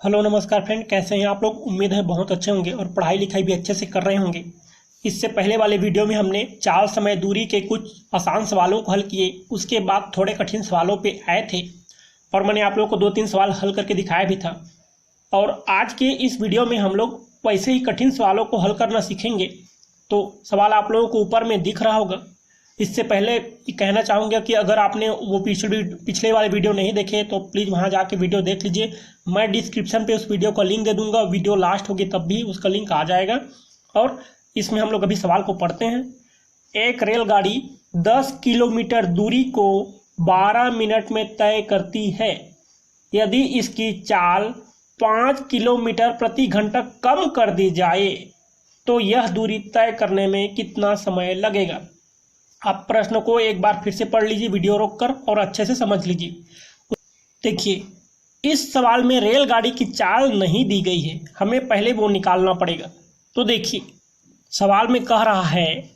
Hello नमस्कार friend, कैसे हैं आप लोग। उम्मीद है बहुत अच्छे होंगे और पढ़ाई लिखाई भी अच्छे से कर रहे होंगे। इससे पहले वाले वीडियो में हमने चाल समय दूरी के कुछ आसान सवालों को हल किए, उसके बाद थोड़े कठिन सवालों पे आए थे और मैंने आप लोगों को 2-3 सवाल हल करके दिखाया भी था। और आज के इस वीडियो में हम लोग वैसे ही कठिन सवालों को हल करना सीखेंगे। तो सवाल आप लोगों को ऊपर में दिख रहा होगा। इससे पहले कहना चाहूँगा कि अगर आपने वो पिछले वाले वीडियो नहीं देखे तो प्लीज़ वहाँ जाके वीडियो देख लीजिए। मैं डिस्क्रिप्शन पे उस वीडियो का लिंक दे दूँगा, वीडियो लास्ट होगी तब भी उसका लिंक आ जाएगा। और इसमें हम लोग अभी सवाल को पढ़ते हैं। एक रेलगाड़ी 10 किलोमीटर दूरी को 12 मिनट में तय करती है। यदि इसकी चाल 5 किलोमीटर प्रति घंटा कम कर दी जाए तो यह दूरी तय करने में कितना समय लगेगा। आप प्रश्न को एक बार फिर से पढ़ लीजिए वीडियो रोककर और अच्छे से समझ लीजिए। देखिए, इस सवाल में रेलगाड़ी की चाल नहीं दी गई है, हमें पहले वो निकालना पड़ेगा। तो देखिए, सवाल में कह रहा है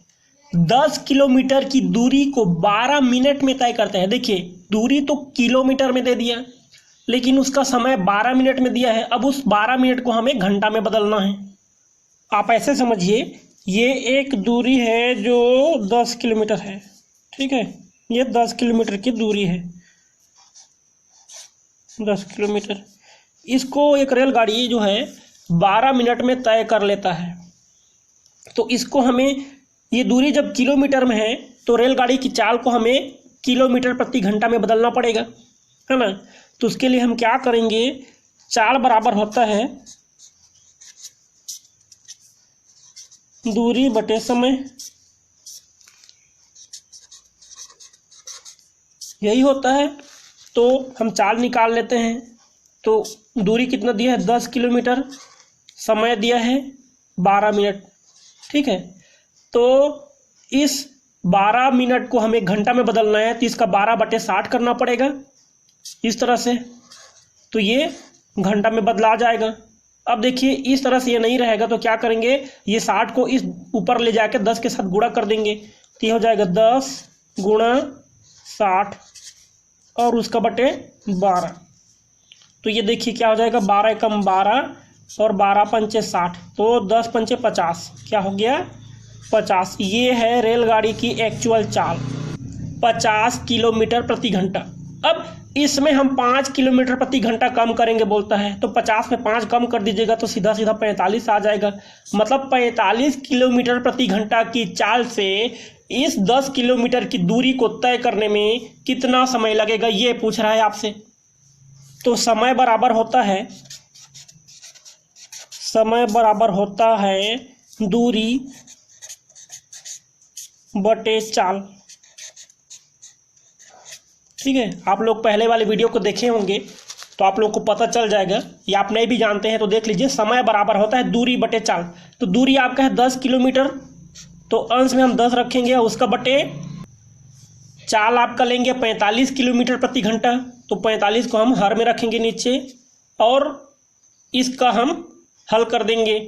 10 किलोमीटर की दूरी को 12 मिनट में तय करते हैं। देखिए, दूरी तो किलोमीटर में दे दिया लेकिन उसका समय 12 मिनट में दिया है। अब उस 12 मिनट को हमें घंटा में बदलना है। आप ऐसे समझिए, ये एक दूरी है जो 10 किलोमीटर है, ठीक है। ये 10 किलोमीटर की दूरी है, 10 किलोमीटर। इसको एक रेलगाड़ी जो है 12 मिनट में तय कर लेता है। तो इसको हमें, ये दूरी जब किलोमीटर में है तो रेलगाड़ी की चाल को हमें किलोमीटर प्रति घंटा में बदलना पड़ेगा, है ना। तो उसके लिए हम क्या करेंगे, चाल बराबर होता है दूरी बटे समय। यही होता है। तो हम चाल निकाल लेते हैं। तो दूरी कितना दिया है, 10 किलोमीटर, समय दिया है 12 मिनट, ठीक है। तो इस 12 मिनट को हमें घंटा में बदलना है तो इसका 12/60 करना पड़ेगा इस तरह से। तो ये घंटा में बदला जाएगा। अब देखिए, इस तरह से ये नहीं रहेगा तो क्या करेंगे, ये 60 को इस ऊपर ले जाकर 10 के साथ गुणा कर देंगे तो ये हो जाएगा 10 गुणा 60 और उसका बटे 12। तो ये देखिए क्या हो जाएगा, 12 एकम 12 और 12 पंचे 60, तो 10 पंचे 50, क्या हो गया 50। ये है रेलगाड़ी की एक्चुअल चाल, 50 किलोमीटर प्रति घंटा। अब इसमें हम 5 किलोमीटर प्रति घंटा कम करेंगे बोलता है, तो 50 में 5 कम कर दीजिएगा तो सीधा सीधा 45 आ जाएगा। मतलब 45 किलोमीटर प्रति घंटा की चाल से इस 10 किलोमीटर की दूरी को तय करने में कितना समय लगेगा, ये पूछ रहा है आपसे। तो समय बराबर होता है दूरी बटे चाल, ठीक है। आप लोग पहले वाले वीडियो को देखे होंगे तो आप लोग को पता चल जाएगा, या आप नहीं भी जानते हैं तो देख लीजिए। समय बराबर होता है दूरी बटे चाल। तो दूरी आपका है 10 किलोमीटर, तो अंश में हम 10 रखेंगे, उसका बटे चाल आपका लेंगे 45 किलोमीटर प्रति घंटा, तो 45 को हम हर में रखेंगे नीचे और इसका हम हल कर देंगे।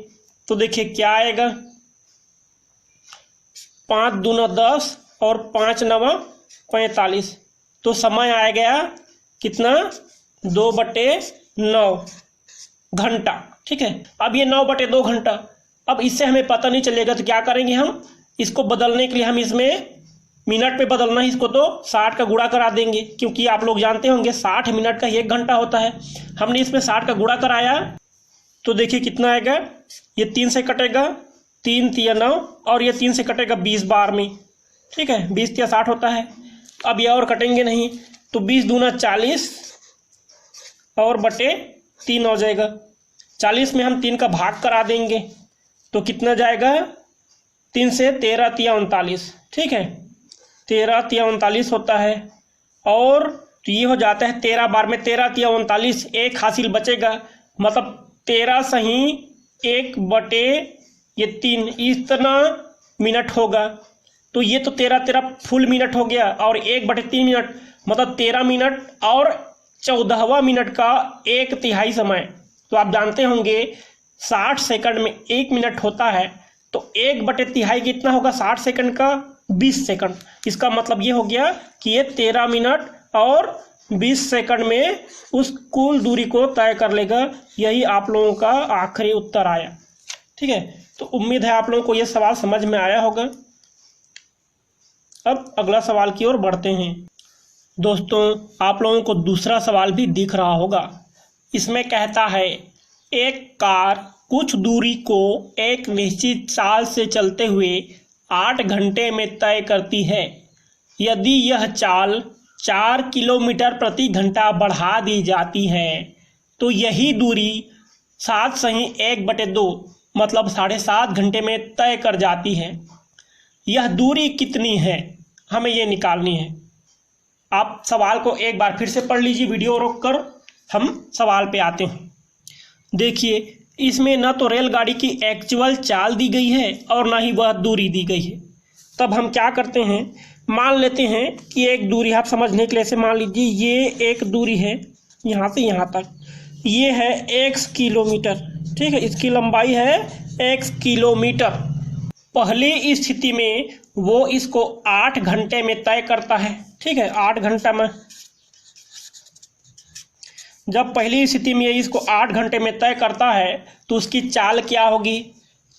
तो देखिए क्या आएगा, 5 दूना 10 और 5 नवा 45। तो समय आ गया कितना, 2/9 घंटा, ठीक है। अब ये 9/2 घंटा। अब इससे हमें पता नहीं चलेगा तो क्या करेंगे, हम इसको बदलने के लिए हम इसमें मिनट पे बदलना है इसको, तो 60 का गुणा करा देंगे, क्योंकि आप लोग जानते होंगे 60 मिनट का 1 घंटा होता है। हमने इसमें 60 का गुणा कराया तो देखिए कितना आएगा, ये 3 से कटेगा, 3 तिया 9 और ये 3 से कटेगा 20 बार में, ठीक है। 20 तिया 60 होता है। अब ये और कटेंगे नहीं, तो 20 दूना 40 और बटे 3 हो जाएगा। 40 में हम 3 का भाग करा देंगे तो कितना जाएगा, 3 से 13 तिया 39, ठीक है। 13 तिया 39 होता है। और तो ये हो जाता है 13 बार में 13 तिया 39, एक हासिल बचेगा, मतलब 13 सही 1/3 इतना मिनट होगा। तो ये तो 13 फुल मिनट हो गया और 1/3 मिनट, मतलब 13 मिनट और 14वां मिनट का 1/3 समय। तो आप जानते होंगे 60 सेकंड में 1 मिनट होता है, तो 1/3 कितना होगा 60 सेकंड का, 20 सेकंड। इसका मतलब ये हो गया कि ये 13 मिनट और 20 सेकंड में उस कुल दूरी को तय कर लेगा। यही आप लोगों का आखिरी उत्तर आया। ठीक है, तो उम्मीद है आप लोगों को यह सवाल समझ में आया होगा। अब अगला सवाल की ओर बढ़ते हैं। दोस्तों, आप लोगों को दूसरा सवाल भी दिख रहा होगा। इसमें कहता है एक कार कुछ दूरी को एक निश्चित चाल से चलते हुए 8 घंटे में तय करती है। यदि यह चाल 4 किलोमीटर प्रति घंटा बढ़ा दी जाती है तो यही दूरी 7 सही 1/2 मतलब 7.5 घंटे में तय कर जाती है। यह दूरी कितनी है, हमें ये निकालनी है। आप सवाल को एक बार फिर से पढ़ लीजिए, वीडियो रोककर हम सवाल पे आते हैं। देखिए, इसमें न तो रेलगाड़ी की एक्चुअल चाल दी गई है और ना ही वह दूरी दी गई है। तब हम क्या करते हैं, मान लेते हैं कि एक दूरी, आप समझने के लिए से मान लीजिए ये एक दूरी है यहाँ से यहाँ तक, ये है x किलोमीटर। ठीक है, इसकी लंबाई है x किलोमीटर। पहली स्थिति में वो इसको 8 घंटे में तय करता है। ठीक है, 8 घंटा में, जब पहली स्थिति में इसको 8 घंटे में तय करता है तो उसकी चाल क्या होगी,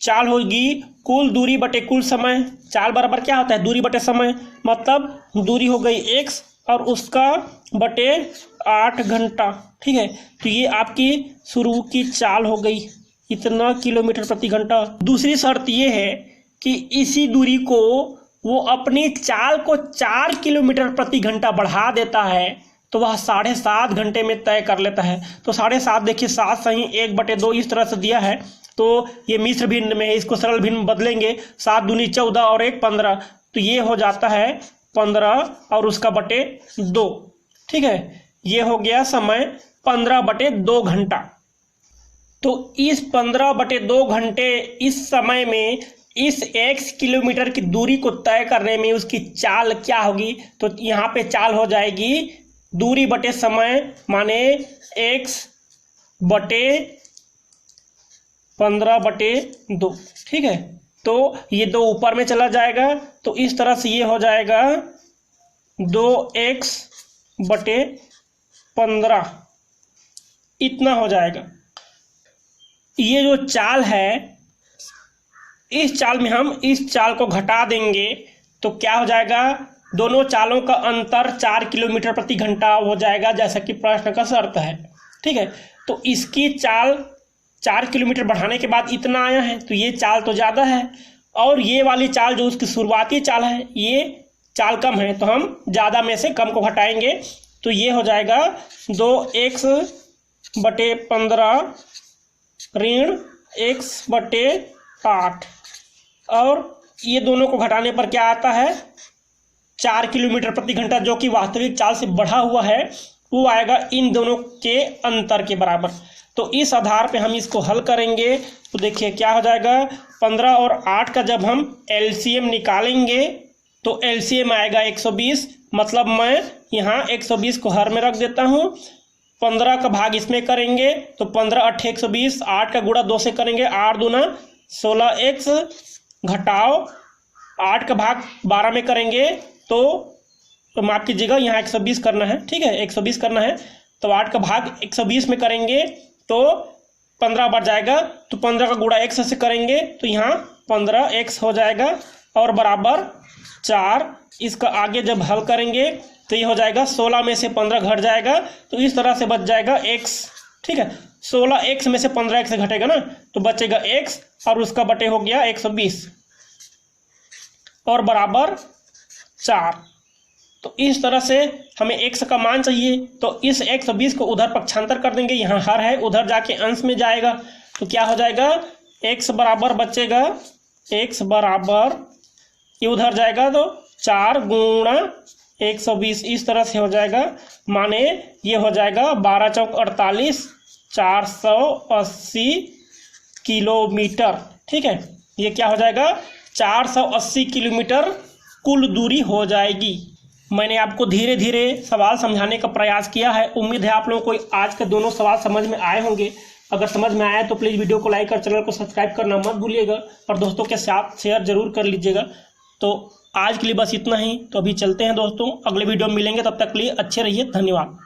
चाल होगी कुल दूरी बटे कुल समय। चाल बराबर क्या होता है, दूरी बटे समय, मतलब दूरी हो गई x और उसका बटे 8 घंटा। ठीक है, तो ये आपकी शुरू की चाल हो गई, इतना किलोमीटर प्रति घंटा। दूसरी शर्त ये है कि इसी दूरी को वो अपनी चाल को 4 किलोमीटर प्रति घंटा बढ़ा देता है तो वह 7.5 घंटे में तय कर लेता है। तो 7.5 देखिए 7 सही 1/2 इस तरह से दिया है, तो ये मिश्र भिन्न में है, इसको सरल भिन्न बदलेंगे, 7 दूनी 14 और 1 15, तो ये हो जाता है 15 और उसका बटे 2। ठीक है, ये हो गया समय 15/2 घंटा। तो इस 15/2 घंटे इस समय में इस x किलोमीटर की दूरी को तय करने में उसकी चाल क्या होगी, तो यहाँ पे चाल हो जाएगी दूरी बटे समय, माने x बटे 15/2। ठीक है, तो ये 2 ऊपर में चला जाएगा, तो इस तरह से ये हो जाएगा 2x बटे 15, इतना हो जाएगा। ये जो चाल है, इस चाल में हम इस चाल को घटा देंगे तो क्या हो जाएगा, दोनों चालों का अंतर 4 किलोमीटर प्रति घंटा हो जाएगा, जैसा कि प्रश्न का शर्त है। ठीक है, तो इसकी चाल 4 किलोमीटर बढ़ाने के बाद इतना आया है, तो ये चाल तो ज़्यादा है, और ये वाली चाल जो उसकी शुरुआती चाल है ये चाल कम है, तो हम ज़्यादा में से कम को घटाएंगे, तो ये हो जाएगा 2x बटे 15 ऋण x बटे 8, और ये दोनों को घटाने पर क्या आता है, 4 किलोमीटर प्रति घंटा, जो कि वास्तविक चाल से बढ़ा हुआ है, वो आएगा इन दोनों के अंतर के बराबर। तो इस आधार पे हम इसको हल करेंगे तो देखिए क्या हो जाएगा, 15 और 8 का जब हम एलसीएम निकालेंगे तो एलसीएम आएगा 120, मतलब मैं यहाँ 120 को हर में रख देता हूँ, 15 का भाग इसमें करेंगे तो 15 8 120, 8 का गुणा 2 से करेंगे, 8 दूना 16x घटाओ 8 का भाग 12 में करेंगे तो माफ कीजिएगा, यहाँ 120 करना है। ठीक है, 120 करना है, तो 8 का भाग 120 में करेंगे तो 15 बढ़ जाएगा, तो 15 का गुणा x से करेंगे तो यहाँ 15x हो जाएगा और बराबर 4। इसका आगे जब हल करेंगे तो ये हो जाएगा 16 में से 15 घट जाएगा, तो इस तरह से बच जाएगा x। ठीक है, 16x में से 15x घटेगा ना, तो बचेगा x और उसका बटे हो गया 120 और बराबर 4। तो इस तरह से हमें x का मान चाहिए, तो इस 120 को उधर पक्षांतर कर देंगे, यहाँ हर है उधर जाके अंश में जाएगा, तो क्या हो जाएगा, x बराबर बचेगा, x बराबर ये उधर जाएगा तो 4 गुणा 120 इस तरह से हो जाएगा, माने ये हो जाएगा 12 चौक 48, 480 किलोमीटर। ठीक है, ये क्या हो जाएगा, 480 किलोमीटर कुल दूरी हो जाएगी। मैंने आपको धीरे धीरे सवाल समझाने का प्रयास किया है। उम्मीद है आप लोगों को आज के दोनों सवाल समझ में आए होंगे। अगर समझ में आया तो प्लीज़ वीडियो को लाइक और चैनल को सब्सक्राइब करना मत भूलिएगा और दोस्तों के साथ शेयर जरूर कर लीजिएगा। तो आज के लिए बस इतना ही। तो अभी चलते हैं दोस्तों, अगले वीडियो में मिलेंगे, तब तक के लिए अच्छे रहिए, धन्यवाद।